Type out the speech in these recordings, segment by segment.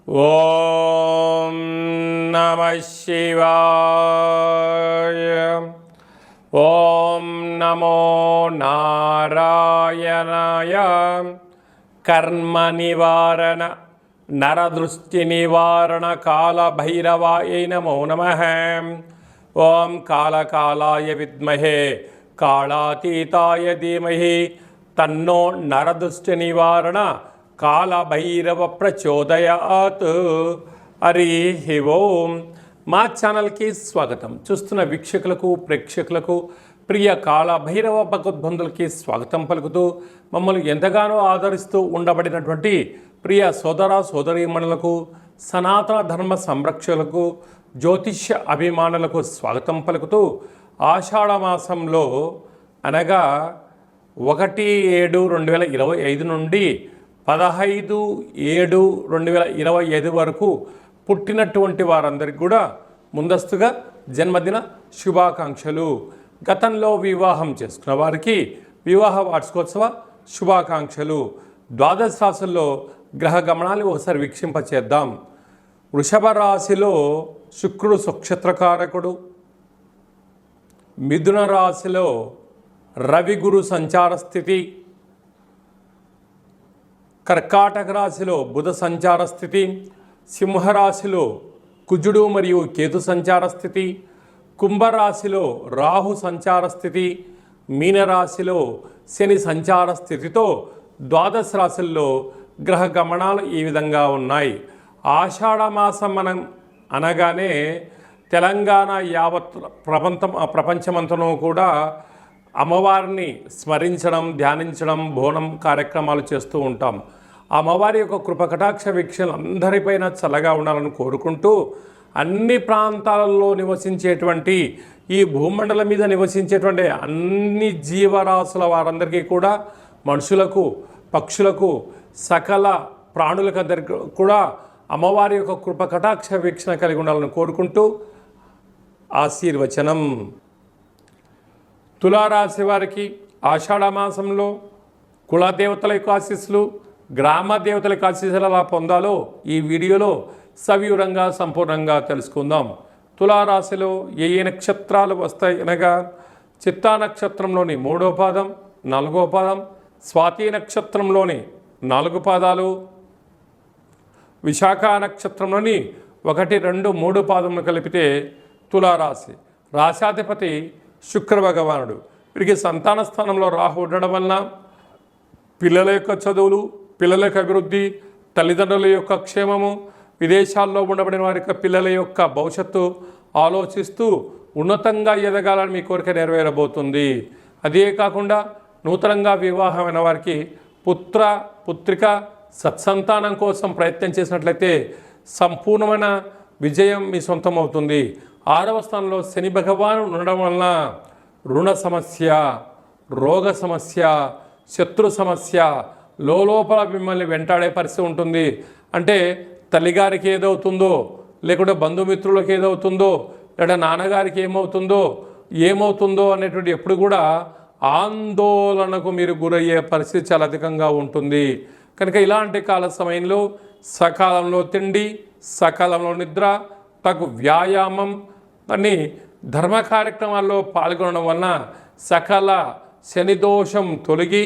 ఓం నమః శివాయ. ఓం నమో నారాయణాయ. కర్మ నివారణ నరదృష్టి నివారణ కాల భైరవాయ నమో నమః. ఓం కాళకాలాయ విద్మహే కాళాతీతాయ ధీమహి తన్నో నరదృష్టి నివారణ కాళభైరవ ప్రచోదయాత్. హరి ఓం. మా ఛానల్కి స్వాగతం. చూస్తున్న వీక్షకులకు ప్రేక్షకులకు ప్రియ కాళభైరవ భగవద్బంధులకి స్వాగతం పలుకుతూ మమ్మల్ని ఎంతగానో ఆదరిస్తూ ఉండబడినటువంటి ప్రియ సోదర సోదరీమణులకు, సనాతన ధర్మ సంరక్షకులకు, జ్యోతిష్య అభిమానులకు స్వాగతం పలుకుతూ ఆషాఢమాసంలో అనగా 1/7/2025 నుండి 15/7/2025 వరకు పుట్టినటువంటి వారందరికీ కూడా ముందస్తుగా జన్మదిన శుభాకాంక్షలు. గతంలో వివాహం చేసుకున్న వారికి వివాహ వార్షికోత్సవ శుభాకాంక్షలు. ద్వాదశ రాశుల్లో గ్రహ గమనాలు ఒకసారి వీక్షింపచేద్దాం. వృషభ రాశిలో శుక్రుడు సుక్షత్రకారకుడు. మిథున రాశిలో రవి గురు సంచార స్థితి. కర్కాటక రాశిలో బుధ సంచార స్థితి. సింహరాశిలో కుజుడు మరియు కేతు సంచార స్థితి. కుంభరాశిలో రాహు సంచార స్థితి. మీనరాశిలో శని సంచార స్థితితో ద్వాదశ రాశుల్లో గ్రహ గమనాలు ఈ విధంగా ఉన్నాయి. ఆషాఢమాసం అనగానే తెలంగాణ యావత్ ప్రపంచమంతను కూడా అమ్మవారిని స్మరించడం, ధ్యానించడం, బోనం కార్యక్రమాలు చేస్తూ ఉంటాం. అమ్మవారి యొక్క కృపకటాక్ష వీక్షలు అందరిపైన చల్లగా ఉండాలని కోరుకుంటూ అన్ని ప్రాంతాలలో నివసించేటువంటి ఈ భూమండలం మీద నివసించేటువంటి అన్ని జీవరాశుల వారందరికీ కూడా, మనుషులకు, పక్షులకు, సకల ప్రాణులకు కూడా అమ్మవారి యొక్క కృపకటాక్ష వీక్షణ కలిగి ఉండాలని కోరుకుంటూ ఆశీర్వచనం. తులారాశి వారికి ఆషాఢమాసంలో కులదేవతల యొక్క ఆశీస్సులు, గ్రామ దేవతల యొక్క ఆశీస్సులు ఎలా పొందాలో ఈ వీడియోలో సవివరంగా సంపూర్ణంగా తెలుసుకుందాం. తులారాశిలో ఏ నక్షత్రాలు వస్తాయి అనగా చిత్తా నక్షత్రంలోని 3వ పాదం, 4వ పాదం, స్వాతి నక్షత్రంలోని 4 పాదాలు, విశాఖ నక్షత్రంలోని 1, 2, 3 పాదములు కలిపితే తులారాశి. రాశాధిపతి శుక్ర భగవానుడు. వీరికి సంతాన స్థానంలో రాహు ఉండడం వలన పిల్లల యొక్క చదువులు, పిల్లల యొక్క అభివృద్ధి, తల్లిదండ్రుల యొక్క క్షేమము, విదేశాల్లో ఉండబడిన వారి యొక్క పిల్లల యొక్క భవిష్యత్తు ఆలోచిస్తూ ఉన్నతంగా ఎదగాలని మీ కోరిక నెరవేరబోతుంది. అదే కాకుండా నూతనంగా వివాహమైన వారికి పుత్రిక సత్సంతానం కోసం ప్రయత్నం చేసినట్లయితే సంపూర్ణమైన విజయం మీ సొంతం అవుతుంది. 6వ స్థానంలో శని భగవాను ఉండడం వలన రుణ సమస్య, రోగ సమస్య, శత్రు సమస్య లోపల మిమ్మల్ని వెంటాడే పరిస్థితి ఉంటుంది. అంటే తల్లిగారికి ఏదవుతుందో, లేకుంటే బంధుమిత్రులకు ఏదవుతుందో, లేదా నాన్నగారికి ఏమవుతుందో అనేటువంటి ఎప్పుడు కూడా ఆందోళనకు మీరు గురయ్యే పరిస్థితి చాలా అధికంగా ఉంటుంది. కనుక ఇలాంటి కాల సమయంలో సకాలంలో తిండి, సకాలంలో నిద్ర, తగు వ్యాయామం అని ధర్మ కార్యక్రమాల్లో పాల్గొనడం వలన సకల శని దోషం తొలగి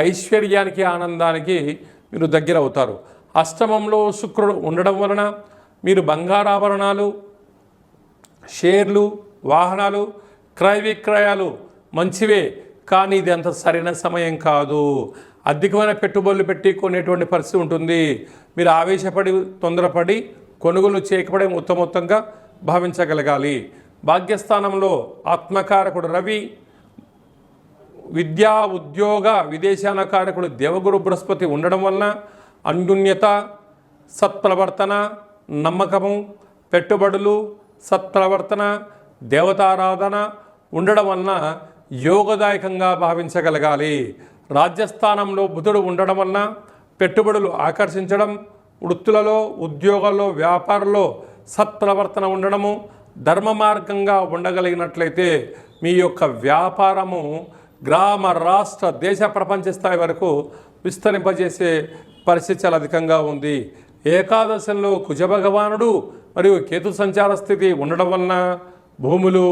ఐశ్వర్యానికి, ఆనందానికి మీరు దగ్గర అవుతారు. అష్టమంలో శుక్రుడు ఉండడం వలన మీరు బంగారాభరణాలు, షేర్లు, వాహనాలు, క్రయ విక్రయాలు మంచివే, కానీ ఇది అంత సరైన సమయం కాదు. అధికమైన పెట్టుబడులు పెట్టి కొనేటువంటి పరిస్థితి ఉంటుంది. మీరు ఆవేశపడి తొందరపడి కొనుగోలు చేయకపోవడం ఉత్తమోత్తంగా భావించగలగాలి. భాగ్యస్థానంలో ఆత్మకారకుడు రవి, విద్యా ఉద్యోగ విదేశాన కారకుడు దేవగురు బృహస్పతి ఉండడం వలన అన్యోన్యత, సత్ప్రవర్తన, నమ్మకము, పెట్టుబడులు, సత్ప్రవర్తన, దేవతారాధన ఉండడం వలన యోగదాయకంగా భావించగలగాలి. రాజ్యస్థానంలో బుధుడు ఉండడం వలన పెట్టుబడులు ఆకర్షించడం, వృత్తులలో, ఉద్యోగాల్లో, వ్యాపారంలో సత్ప్రవర్తన ఉండడము, ధర్మ మార్గంగా ఉండగలిగినట్లయితే మీ యొక్క వ్యాపారము గ్రామ, రాష్ట్ర, దేశ, ప్రపంచ స్థాయి వరకు విస్తరింపజేసే పరిస్థితి చాలా అధికంగా ఉంది. ఏకాదశంలో కుజభగవానుడు మరియు కేతు సంచార స్థితి ఉండడం వలన భూములు,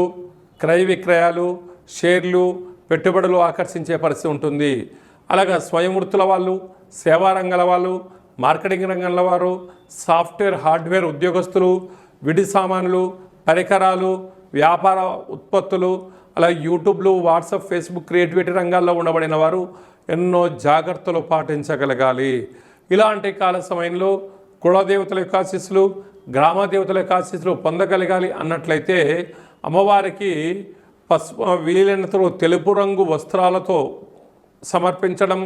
క్రయ విక్రయాలు, షేర్లు, పెట్టుబడులు ఆకర్షించే పరిస్థితి ఉంటుంది. అలాగే స్వయం వృత్తుల వాళ్ళు, సేవా రంగాల వాళ్ళు, మార్కెటింగ్ రంగంలో వారు, సాఫ్ట్వేర్ హార్డ్వేర్ ఉద్యోగస్తులు, విడి సామాన్లు, పరికరాలు, వ్యాపార ఉత్పత్తులు, అలాగే యూట్యూబ్లు, వాట్సాప్, ఫేస్బుక్, క్రియేటివిటీ రంగాల్లో ఉండబడిన వారు ఎన్నో జాగ్రత్తలు పాటించగలగాలి. ఇలాంటి కాల సమయంలో కులదేవతల యొక్క ఆశీస్సులు, గ్రామ దేవతల యొక్క ఆశీస్సులు పొందగలగాలి అన్నట్లయితే అమ్మవారికి వీలైనంత తెలుపు రంగు వస్త్రాలతో సమర్పించడం,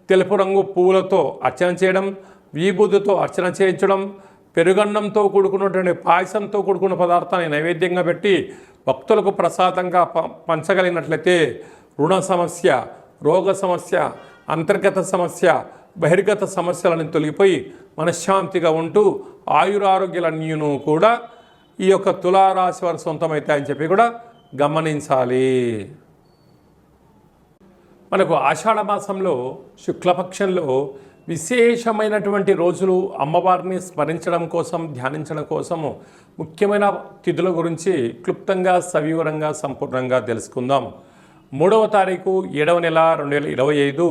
తెలుపు రంగు పువ్వులతో అర్చన చేయడం, విభూతితో అర్చన చేయించడం, పెరుగన్నంతో కూడుకున్నటువంటి పాయసంతో కూడుకున్న పదార్థాన్ని నైవేద్యంగా పెట్టి భక్తులకు ప్రసాదంగా పంచగలిగినట్లయితే రుణ సమస్య, రోగ సమస్య, అంతర్గత సమస్య, బహిర్గత సమస్యలను తొలగిపోయి మనశ్శాంతిగా ఉంటూ ఆయురారోగ్యాలన్నీను కూడా ఈ యొక్క తులారాశి వారి సొంతమవుతాయని చెప్పి కూడా గమనించాలి. మనకు ఆషాఢ మాసంలో శుక్లపక్షంలో విశేషమైనటువంటి రోజులు అమ్మవారిని స్మరించడం కోసం, ధ్యానించడం కోసము ముఖ్యమైన తిథుల గురించి క్లుప్తంగా, సవివరంగా, సంపూర్ణంగా తెలుసుకుందాం. 3వ తారీఖు 7వ నెల 2025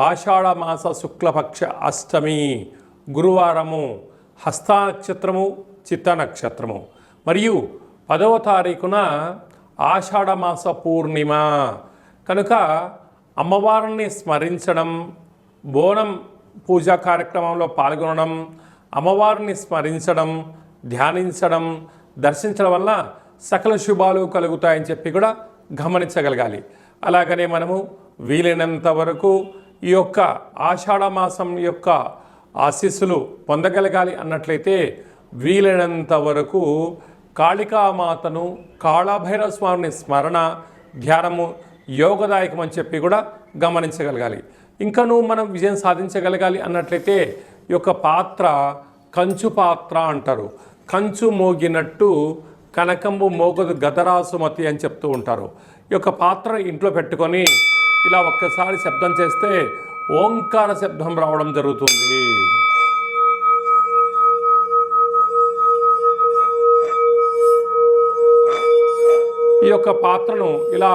ఆషాఢ మాస శుక్లపక్ష అష్టమి గురువారము, హస్త నక్షత్రము, చిత్త నక్షత్రము. మరియు 10వ తారీఖున ఆషాఢ మాస పూర్ణిమ కనుక అమ్మవారిని స్మరించడం, బోనం పూజా కార్యక్రమంలో పాల్గొనడం, అమ్మవారిని స్మరించడం, ధ్యానించడం, దర్శించడం వల్ల సకల శుభాలు కలుగుతాయని చెప్పి కూడా గమనించగలగాలి. అలాగనే మనము వీలైనంత వరకు ఈ యొక్క ఆషాఢ మాసం యొక్క ఆశీస్సులు పొందగలగాలి అన్నట్లయితే వీలైనంత వరకు కాళికామాతను, కాళభైరవ స్వామిని స్మరణ, ధ్యానము యోగదాయకం అని చెప్పి కూడా గమనించగలగాలి. ఇంకనూ మనం విజయం సాధించగలగాలి అన్నట్లయితే ఈ యొక్క పాత్ర కంచు పాత్ర అంటారు. కంచు మోగినట్టు కనకంబు మోగదు గదరాసుమతి అని చెప్తూ ఉంటారు. ఈ యొక్క పాత్ర ఇంట్లో పెట్టుకొని ఇలా ఒక్కసారి శబ్దం చేస్తే ఓంకార శబ్దం రావడం జరుగుతుంది. ఈ యొక్క పాత్రను ఇలా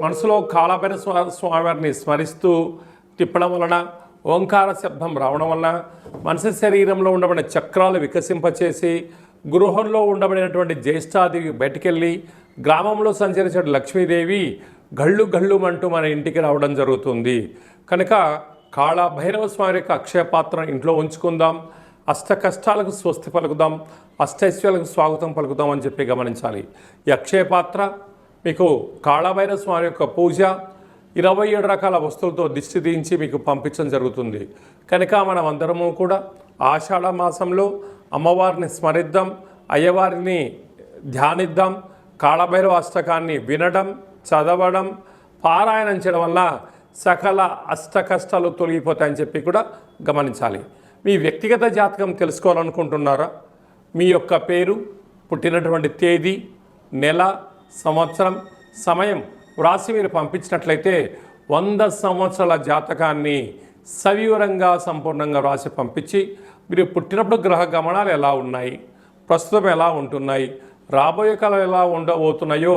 మనసులో కాళభైరవ స్వామివారిని స్మరిస్తూ తిప్పడం వలన, ఓంకార శబ్దం రావడం వలన మనిషి శరీరంలో ఉండబడిన చక్రాలు వికసింపచేసి గృహంలో ఉండబడినటువంటి జ్యేష్ఠాదేవి బయటికెళ్ళి గ్రామంలో సంచరించే లక్ష్మీదేవి గళ్ళు గళ్ళుమంటూ మన ఇంటికి రావడం జరుగుతుంది. కనుక కాళభైరవ స్వామి యొక్క అక్షయ పాత్ర ఇంట్లో ఉంచుకుందాం. అష్ట కష్టాలకు స్వస్తి పలుకుదాం, అష్టైశ్వర్యాలకు స్వాగతం పలుకుదాం అని చెప్పి గమనించాలి. ఈ అక్షయ పాత్ర మీకు కాళభైరవ స్వామి యొక్క పూజ 27 రకాల వస్తువులతో దిష్టి తీయించి మీకు పంపించడం జరుగుతుంది. కనుక మనం అందరము కూడా ఆషాఢ మాసంలో అమ్మవారిని స్మరిద్దాం, అయ్యవారిని ధ్యానిద్దాం, కాళభైరవ అష్టకాన్ని వినడం, చదవడం, పారాయణం చేయడం వల్ల సకల అష్ట కష్టాలు తొలగిపోతాయని చెప్పి కూడా గమనించాలి. మీ వ్యక్తిగత జాతకం తెలుసుకోవాలనుకుంటున్నారా? మీ యొక్క పేరు, పుట్టినటువంటి తేదీ, నెల, సంవత్సరం, సమయం వ్రాసి మీరు పంపించినట్లయితే 100 సంవత్సరాల జాతకాన్ని సవివరంగా సంపూర్ణంగా వ్రాసి పంపించి మీరు పుట్టినప్పుడు గ్రహ గమనాలు ఎలా ఉన్నాయి, ప్రస్తుతం ఎలా ఉంటున్నాయి, రాబోయే కాలం ఎలా ఉండబోతున్నాయో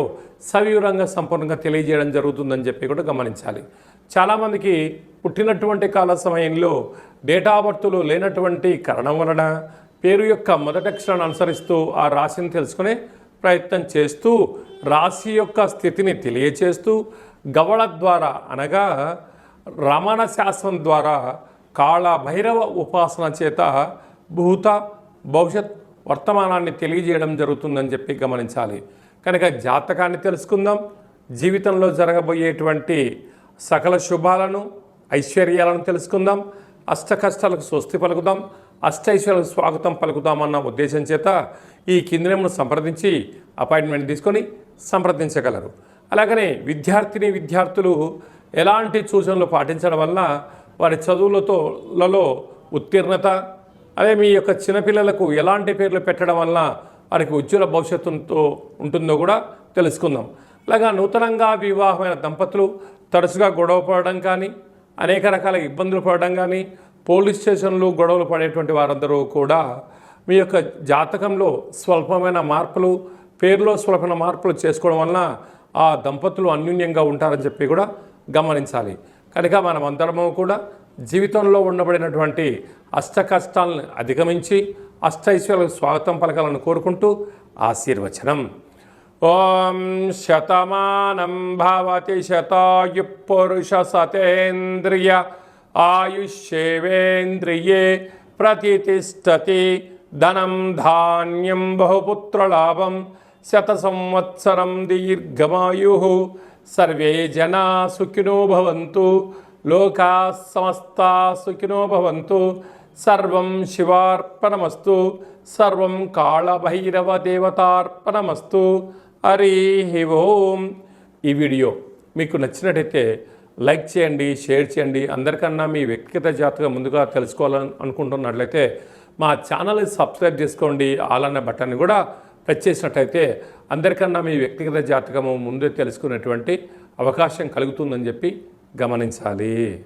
సవివరంగా సంపూర్ణంగా తెలియజేయడం జరుగుతుందని చెప్పి కూడా గమనించాలి. చాలామందికి పుట్టినటువంటి కాల సమయంలో డేటా బర్తులు లేనటువంటి కారణం వలన పేరు యొక్క మొదటి అక్షరాన్ని అనుసరిస్తూ ఆ రాశిని తెలుసుకునే ప్రయత్నం చేస్తూ రాశి యొక్క స్థితిని తెలియచేస్తూ గవళ ద్వారా అనగా రమణ శాస్త్రం ద్వారా కాళభైరవ ఉపాసన చేత భూత భవిష్యత్ వర్తమానాన్ని తెలియజేయడం జరుగుతుందని చెప్పి గమనించాలి. కనుక జాతకాన్ని తెలుసుకుందాం. జీవితంలో జరగబోయేటువంటి సకల శుభాలను, ఐశ్వర్యాలను తెలుసుకుందాం. అష్ట కష్టాలకు స్వస్తి పలుకుదాం, అష్టైశ్వర్యాలకు స్వాగతం పలుకుదామన్న ఉద్దేశం చేత ఈ కింది నెంబర్ను సంప్రదించి అపాయింట్మెంట్ తీసుకొని సంప్రదించగలరు. అలాగనే విద్యార్థులు ఎలాంటి సూచనలు పాటించడం వల్ల వారి చదువులలో ఉత్తీర్ణత, అదే మీ యొక్క చిన్నపిల్లలకు ఎలాంటి పేర్లు పెట్టడం వల్ల వారికి ఉజ్వల భవిష్యత్తుతో ఉంటుందో కూడా తెలుసుకుందాం. అలాగా నూతనంగా వివాహమైన దంపతులు తరచుగా గొడవ పడడం కానీ, అనేక రకాల ఇబ్బందులు పడడం కానీ, పోలీస్ స్టేషన్లు గొడవలు పడేటువంటి వారందరూ కూడా మీ యొక్క జాతకంలో స్వల్పమైన మార్పులు, పేరులో స్వల్పమైన మార్పులు చేసుకోవడం వలన ఆ దంపతులు అన్యోన్యంగా ఉంటారని చెప్పి కూడా గమనించాలి. కనుక మనమందరము కూడా జీవితంలో ఉండబడినటువంటి అష్ట కష్టాలను అధిగమించి అష్టైశ్వర్యాలకు స్వాగతం పలకాలను కోరుకుంటూ ఆశీర్వచనం. ఓం శతమానం భవతి శతాయు పురుష సతేంద్రియ ఆయుష్యేవేంద్రియే ప్రతిష్టతి. ధనం ధాన్యం బహుపుత్రలాభం శత సంవత్సరం దీర్ఘమాయు. సర్వే జనా సుఖినో భవంతు. లోకా సమస్తా సుఖినో భవంతు. సర్వం శివార్పణమస్తు. సర్వం కాళభైరవ దేవతార్పణమస్తు. హరి ఓం. ఈ వీడియో మీకు నచ్చినట్టయితే లైక్ చేయండి, షేర్ చేయండి. అందరికన్నా మీ వ్యక్తిగత జాతకం ముందుగా తెలుసుకోవాలని అనుకుంటున్నట్లయితే మా ఛానల్ని సబ్స్క్రైబ్ చేసుకోండి. ఆల్ అనే బటన్ని కూడా ప్రెస్ చేసినట్టయితే అందరికన్నా మీ వ్యక్తిగత జాతకము ముందే తెలుసుకునేటువంటి అవకాశం కలుగుతుందని చెప్పి గమనించాలి.